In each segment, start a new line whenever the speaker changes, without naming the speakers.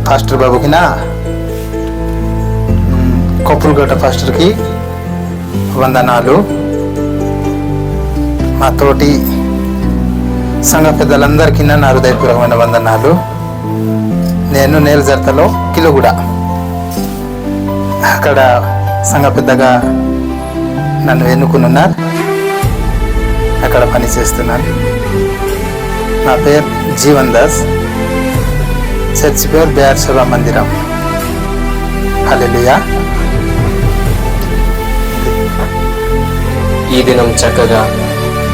Pastor బాబుకినా కొప్పులగట్ట పాస్టర్కి వందనాలు. మా తోటి సంఘ పెద్దలందరికీ నా హృదయపూర్వకమైన వందనాలు. నేను నేలజర్తలో కిలోగూడ అక్కడ సంఘ పెద్దగా నన్ను ఎన్నుకున్నారు. అక్కడ పని చేస్తున్నాను. నా పేరు జీవన్ దాస్. చర్చి పేరు బేర్ సభా మందిరం. హల్లెలూయా.
ఈ దినం చక్కగా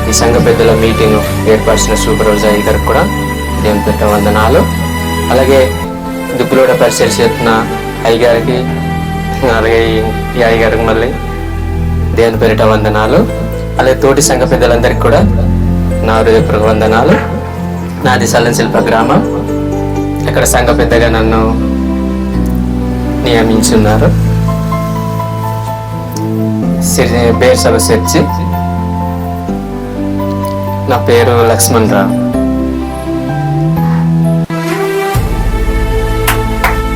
ఈ సంఘ పెద్దల మీటింగ్ ఏర్పరిచిన సూపర్వైజర్ గారికి కూడా దేవుని పేరిట వందనాలు. అలాగే దుబ్బులోడ పరిచయం చేస్తున్న అయ్యగారికి, అలాగే ఈ అయ్యగారికి మళ్ళీ దేవుని పేరిట వందనాలు. అలాగే తోటి సంఘ పెద్దలందరికీ కూడా నా హృదయపూర్వక వందనాలు. నాది సల్లం శిల్ప గ్రామం. అక్కడ సంఘ పెద్దగా నన్ను నియమించున్నారు. బేర్ సభ చర్చి. నా పేరు లక్ష్మణ్ రావు.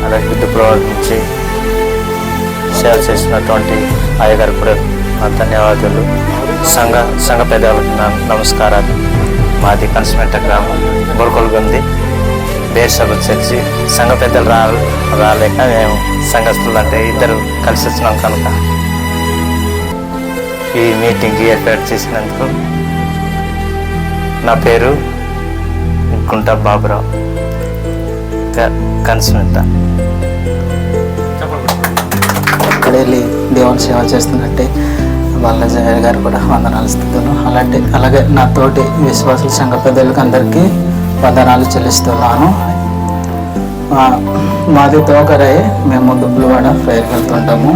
అలాగే దుబ్బులోడ నుంచి సేవ చేసినటువంటి అయ్యగారు కూడా నా ధన్యవాదాలు. సంఘ పెద్దలకు నా నమస్కారాలు. మాది కన్స్మెంట గ్రామం, బొరకొలుగుంది. బేర్ సభ చర్చి. సంఘ పెద్దలు రాలేక మేము సంఘస్థులు అంటే ఇద్దరు కలిసి వచ్చినాం కనుక ఈ మీటింగ్కి ఏర్పాటు చేసినందుకు. నా పేరు గుంట బాబురావు, కన్స్మెంట.
అక్కడ వెళ్ళి దేవుని సేవ చేస్తున్నట్టే బాలరాజయ్య గారు కూడా వందనాలు ఇస్తున్నాను. అలాగే నా తోటి విశ్వాసుల సంఘ పెద్దలకు అందరికీ వందనాలు చెల్లిస్తున్నాను. మాది తోకరై, మేము దుబ్బులవాడ ప్రేయర్కి వెళ్తుంటాము.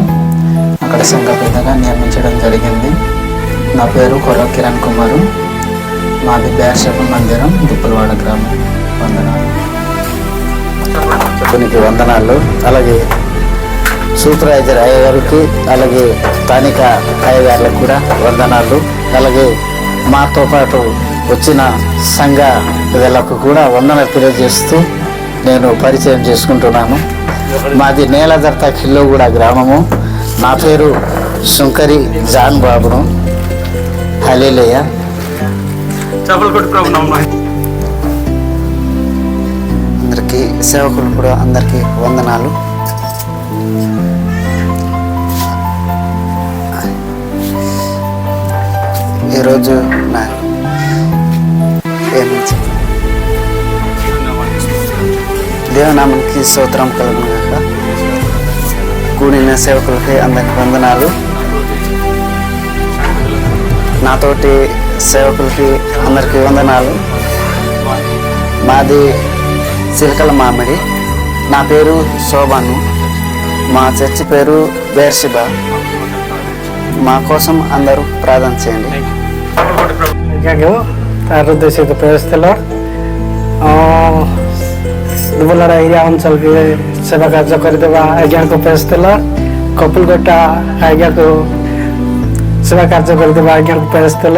అక్కడ సంఘ పెద్దగా నియమించడం జరిగింది. నా పేరు కొర కిరణ్ కుమారు. మాది బేర్ సభా మందిరం, దుబ్బులవాడ గ్రామం. వందనాలు.
కొన్ని వందనాలు. అలాగే సూపర్వైజర్ అయ్యగారికి, అలాగే స్థానిక అయ్యగారులకు కూడా వందనాలు. అలాగే మాతో పాటు వచ్చిన సంఘ పెద్దలకు కూడా వందనాలు తెలియజేస్తూ నేను పరిచయం చేసుకుంటున్నాను. మాది నేలజర్త కిలోగూడ గ్రామము. నా పేరు శంకరి జాన్ బాబును. హల్లెలూయా.
అందరికీ సేవకులు కూడా అందరికీ వందనాలు. ఈరోజు నా దేవనామానికి స్తోత్రం కలుగును గాక. కూడిన సేవకులకి అందరికి వందనాలు. నాతోటి సేవకులకి అందరికీ వందనాలు. మాది చిలకల మామిడి. నా పేరు శోభను. మా చర్చి పేరు బేర్షిబా. మా కోసం అందరూ ప్రార్థన చేయండి.
हृदय प्रवेशल दुबलर एरिया अंचल के सेवा कार्य करदेवा आज्ञा को प्रवेशल कपुलगट्टा आज्ञा को सेवा कार्य करदेवा आज्ञा को प्रवेशल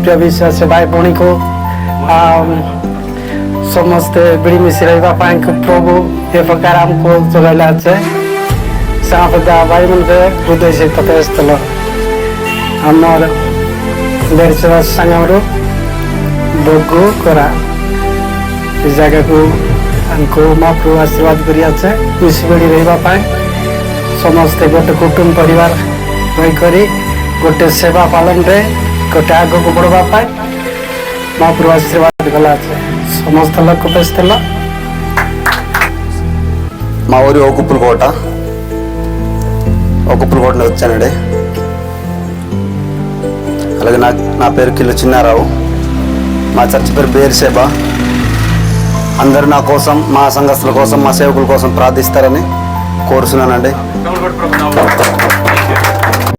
प्रिय विश्वास भाई भौणी को समस्ते बिड़ी मिशी रहा प्रभु ये प्रकार आमको जोड़ला सापदा भाई मन के हृदय से प्रवेशल आमर बेर सेवा संगम बोगो करा इस जगह को हमको महाप्रभु आशीर्वाद करिया मिशीबड़ी रहा समस्ते गोटे कुटुंब परिवार रही गोटे सेवा पालन रे गोटे आग को बढ़ापी महाप्रभु आशीर्वाद गला समस्त लोग पेस्तल
మా ఊరి ఓకుప్పులకోట వచ్చానండి. అలాగే నా పేరు కిలో చిన్నారావు. మా చర్చి పేరు బేర్షిబా. అందరూ నా కోసం, మా సంఘస్థుల కోసం, మా సేవకుల కోసం ప్రార్థిస్తారని కోరుతున్నానండి.